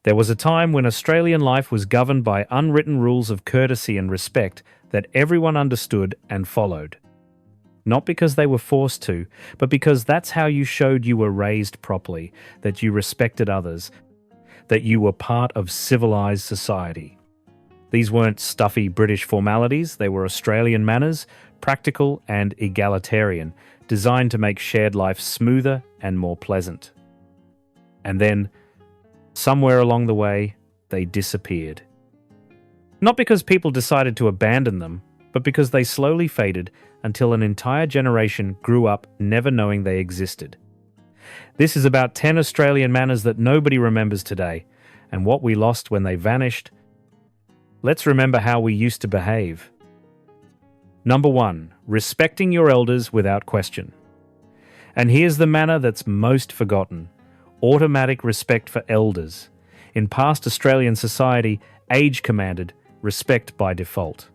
There was a time when Australian life was governed by unwritten rules of courtesy and respect that everyone understood and followed. Not because they were forced to, but because that's how you showed you were raised properly, that you respected others, that you were part of civilized society. These weren't stuffy British formalities, they were Australian manners, practical and egalitarian, designed to make shared life smoother and more pleasant. And then, somewhere along the way, they disappeared. Not because people decided to abandon them, but because they slowly faded until an entire generation grew up never knowing they existed. This is about 10 Australian manners that nobody remembers today, and what we lost when they vanished. Let's remember how we used to behave. Number 1, respecting your elders without question. And here's the manner that's most forgotten: automatic respect for elders. In past Australian society, age commanded, respect by default.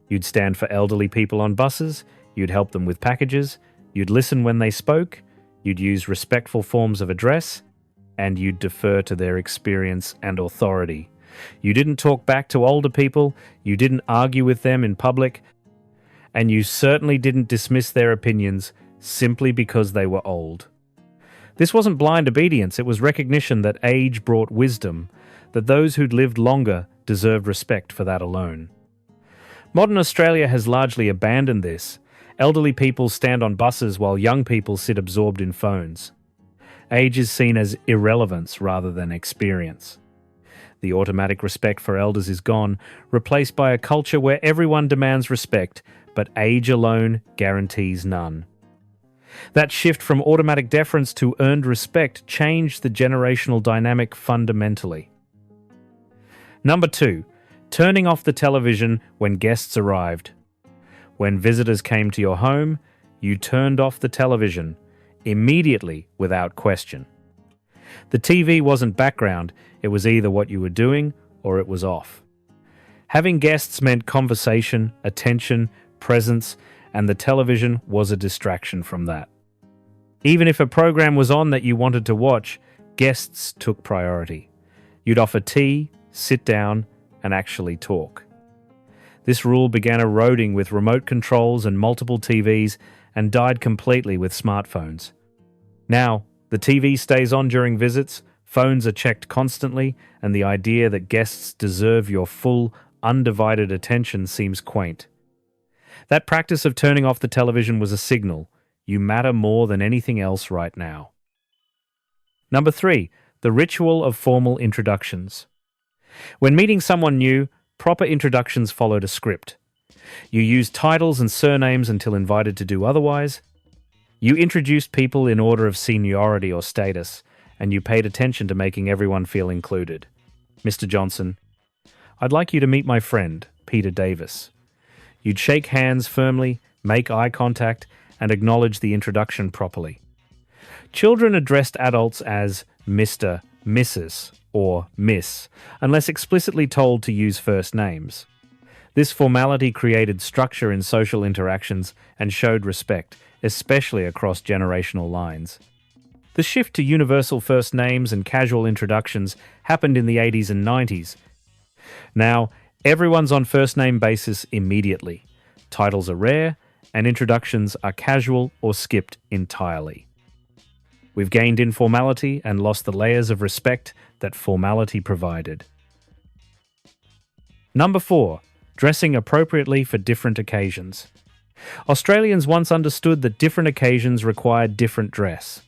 You'd stand for elderly people on buses, you'd help them with packages, you'd listen when they spoke, you'd use respectful forms of address, and you'd defer to their experience and authority. You didn't talk back to older people, you didn't argue with them in public, and you certainly didn't dismiss their opinions simply because they were old. This wasn't blind obedience, it was recognition that age brought wisdom, that those who'd lived longer deserved respect for that alone. Modern Australia has largely abandoned this. Elderly people stand on buses while young people sit absorbed in phones. Age is seen as irrelevance rather than experience. The automatic respect for elders is gone, replaced by a culture where everyone demands respect, but age alone guarantees none. That shift from automatic deference to earned respect changed the generational dynamic fundamentally. Number 2, turning off the television when guests arrived. When visitors came to your home, you turned off the television, immediately without question. The TV wasn't background, it was either what you were doing or it was off. Having guests meant conversation, attention, presence, and the television was a distraction from that. Even if a program was on that you wanted to watch, guests took priority. You'd offer tea, sit down, and actually talk. This rule began eroding with remote controls and multiple TVs and died completely with smartphones. Now, the TV stays on during visits, phones are checked constantly, and the idea that guests deserve your full, undivided attention seems quaint. That practice of turning off the television was a signal: you matter more than anything else right now. Number 3, the ritual of formal introductions. When meeting someone new, proper introductions followed a script. You used titles and surnames until invited to do otherwise. You introduced people in order of seniority or status, and you paid attention to making everyone feel included. Mr. Johnson, I'd like you to meet my friend, Peter Davis. You'd shake hands firmly, make eye contact, and acknowledge the introduction properly. Children addressed adults as Mr., Mrs., or Miss, unless explicitly told to use first names. This formality created structure in social interactions and showed respect, especially across generational lines. The shift to universal first names and casual introductions happened in the 80s and 90s. Now, everyone's on first name basis immediately. Titles are rare, and introductions are casual or skipped entirely. We've gained informality and lost the layers of respect that formality provided. Number 4, dressing appropriately for different occasions. Australians once understood that different occasions required different dress.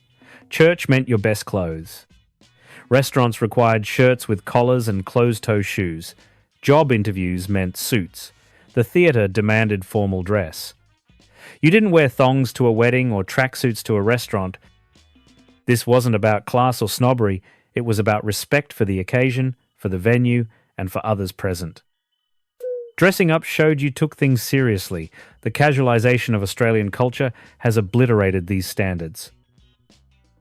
Church meant your best clothes. Restaurants required shirts with collars and closed-toe shoes. Job interviews meant suits. The theatre demanded formal dress. You didn't wear thongs to a wedding or tracksuits to a restaurant. This wasn't about class or snobbery, it was about respect for the occasion, for the venue, and for others present. Dressing up showed you took things seriously. The casualisation of Australian culture has obliterated these standards.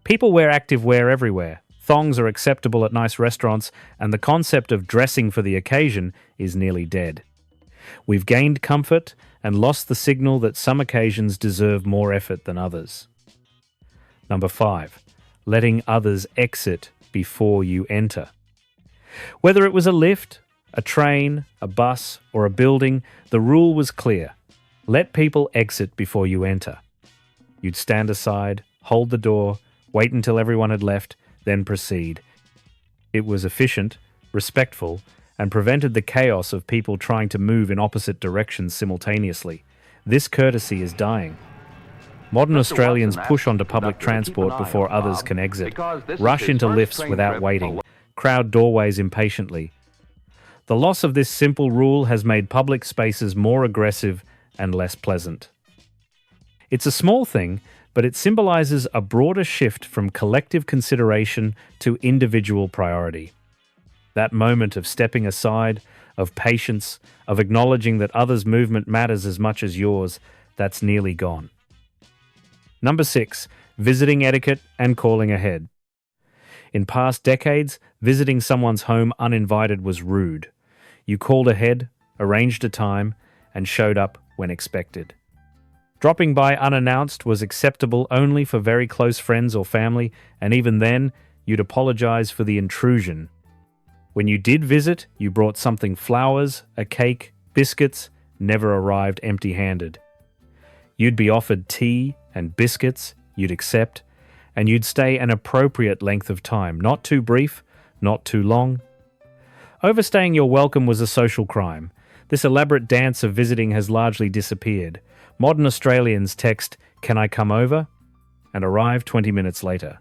People wear active wear everywhere. Thongs are acceptable at nice restaurants, and the concept of dressing for the occasion is nearly dead. We've gained comfort and lost the signal that some occasions deserve more effort than others. Number 5, letting others exit before you enter. Whether it was a lift, a train, a bus, or a building, the rule was clear. Let people exit before you enter. You'd stand aside, hold the door, wait until everyone had left, then proceed. It was efficient, respectful, and prevented the chaos of people trying to move in opposite directions simultaneously. This courtesy is dying. Modern Australians push onto public transport before others can exit, rush into lifts without waiting, crowd doorways impatiently. The loss of this simple rule has made public spaces more aggressive and less pleasant. It's a small thing, but it symbolizes a broader shift from collective consideration to individual priority. That moment of stepping aside, of patience, of acknowledging that others' movement matters as much as yours, that's nearly gone. Number 6, visiting etiquette and calling ahead. In past decades, visiting someone's home uninvited was rude. You called ahead, arranged a time, and showed up when expected. Dropping by unannounced was acceptable only for very close friends or family, and even then, you'd apologize for the intrusion. When you did visit, you brought something: flowers, a cake, biscuits, never arrived empty-handed. You'd be offered tea and biscuits, you'd accept, and you'd stay an appropriate length of time, not too brief, not too long. Overstaying your welcome was a social crime. This elaborate dance of visiting has largely disappeared. Modern Australians text, "Can I come over?" and arrive 20 minutes later.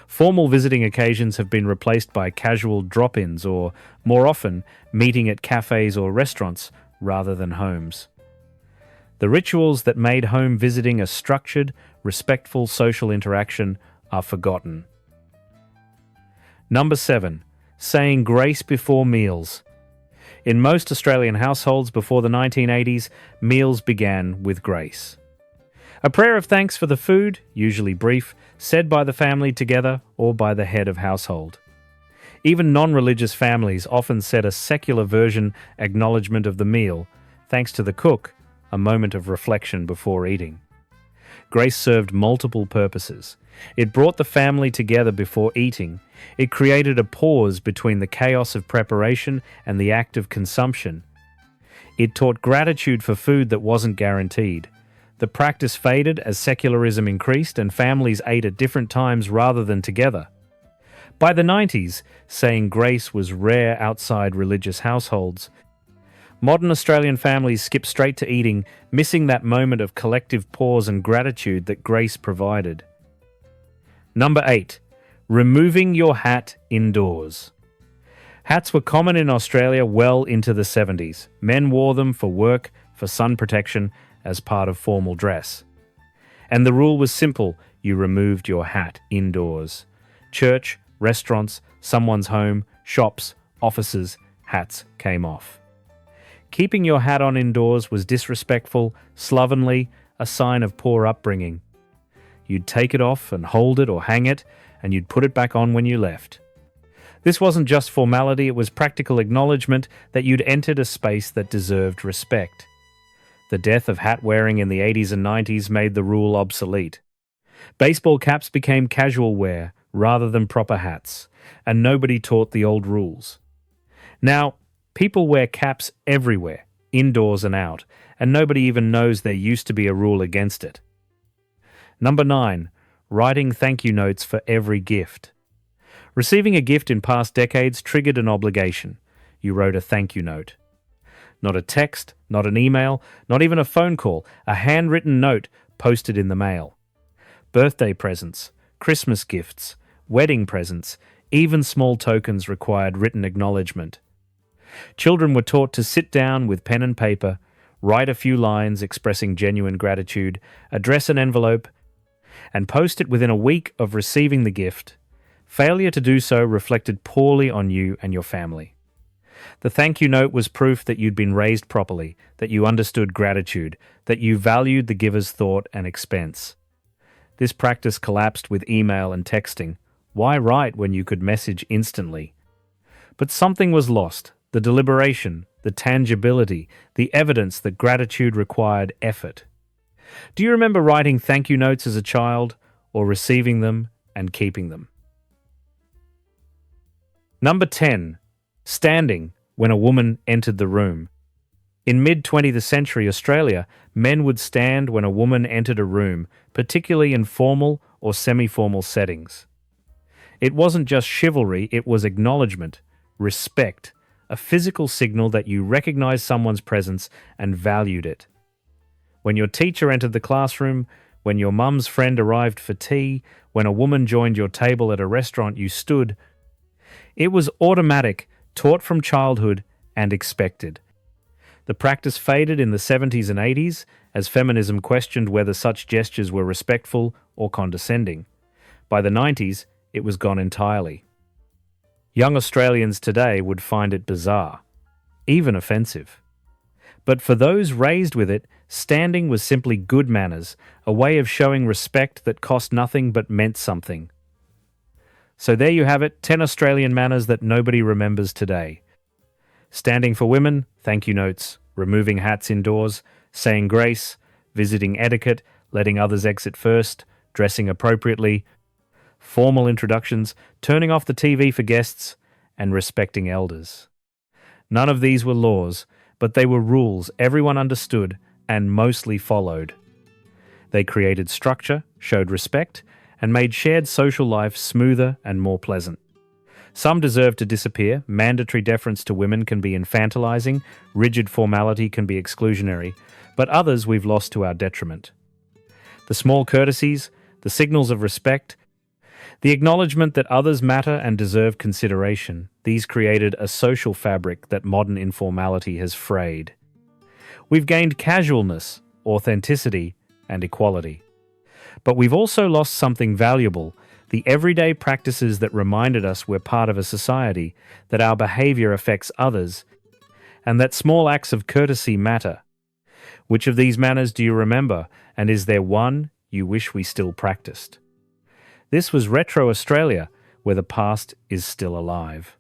Formal visiting occasions have been replaced by casual drop-ins or, more often, meeting at cafes or restaurants rather than homes. The rituals that made home visiting a structured, respectful social interaction are forgotten. Number 7. Saying grace before meals. In most Australian households before the 1980s, meals began with grace. A prayer of thanks for the food, usually brief, said by the family together or by the head of household. Even non-religious families often said a secular version acknowledgement of the meal, thanks to the cook, a moment of reflection before eating. Grace served multiple purposes. It brought the family together before eating. It created a pause between the chaos of preparation and the act of consumption. It taught gratitude for food that wasn't guaranteed. The practice faded as secularism increased and families ate at different times rather than together. By the 90s, saying grace was rare outside religious households. Modern Australian families skip straight to eating, missing that moment of collective pause and gratitude that grace provided. Number 8. Removing your hat indoors. Hats were common in Australia well into the 70s. Men wore them for work, for sun protection, as part of formal dress. And the rule was simple: you removed your hat indoors. Church, restaurants, someone's home, shops, offices, hats came off. Keeping your hat on indoors was disrespectful, slovenly, a sign of poor upbringing. You'd take it off and hold it or hang it, and you'd put it back on when you left. This wasn't just formality, it was practical acknowledgement that you'd entered a space that deserved respect. The death of hat wearing in the 80s and 90s made the rule obsolete. Baseball caps became casual wear rather than proper hats, and nobody taught the old rules. Now, people wear caps everywhere, indoors and out, and nobody even knows there used to be a rule against it. Number 9. Writing thank you notes for every gift. Receiving a gift in past decades triggered an obligation. You wrote a thank you note. Not a text, not an email, not even a phone call, a handwritten note posted in the mail. Birthday presents, Christmas gifts, wedding presents, even small tokens required written acknowledgement. Children were taught to sit down with pen and paper, write a few lines expressing genuine gratitude, address an envelope, and post it within a week of receiving the gift. Failure to do so reflected poorly on you and your family. The thank you note was proof that you'd been raised properly, that you understood gratitude, that you valued the giver's thought and expense. This practice collapsed with email and texting. Why write when you could message instantly? But something was lost: the deliberation, the tangibility, the evidence that gratitude required effort. Do you remember writing thank you notes as a child, or receiving them and keeping them? Number 10. Standing when a woman entered the room. In mid-20th century Australia, men would stand when a woman entered a room, particularly in formal or semi-formal settings. It wasn't just chivalry, it was acknowledgement, respect, a physical signal that you recognized someone's presence and valued it. When your teacher entered the classroom, when your mum's friend arrived for tea, when a woman joined your table at a restaurant, you stood. It was automatic, taught from childhood, and expected. The practice faded in the 70s and 80s as feminism questioned whether such gestures were respectful or condescending. By the 90s, it was gone entirely. Young Australians today would find it bizarre, even offensive. But for those raised with it, standing was simply good manners, a way of showing respect that cost nothing but meant something. So there you have it, 10 Australian manners that nobody remembers today. Standing for women, thank you notes, removing hats indoors, saying grace, visiting etiquette, letting others exit first, dressing appropriately, formal introductions, turning off the TV for guests, and respecting elders. None of these were laws, but they were rules everyone understood and mostly followed. They created structure, showed respect, and made shared social life smoother and more pleasant. Some deserve to disappear. Mandatory deference to women can be infantilizing, rigid formality can be exclusionary, but others we've lost to our detriment. The small courtesies, the signals of respect, the acknowledgement that others matter and deserve consideration, these created a social fabric that modern informality has frayed. We've gained casualness, authenticity, and equality. But we've also lost something valuable, the everyday practices that reminded us we're part of a society, that our behaviour affects others, and that small acts of courtesy matter. Which of these manners do you remember, and is there one you wish we still practiced? This was Retro Australia, where the past is still alive.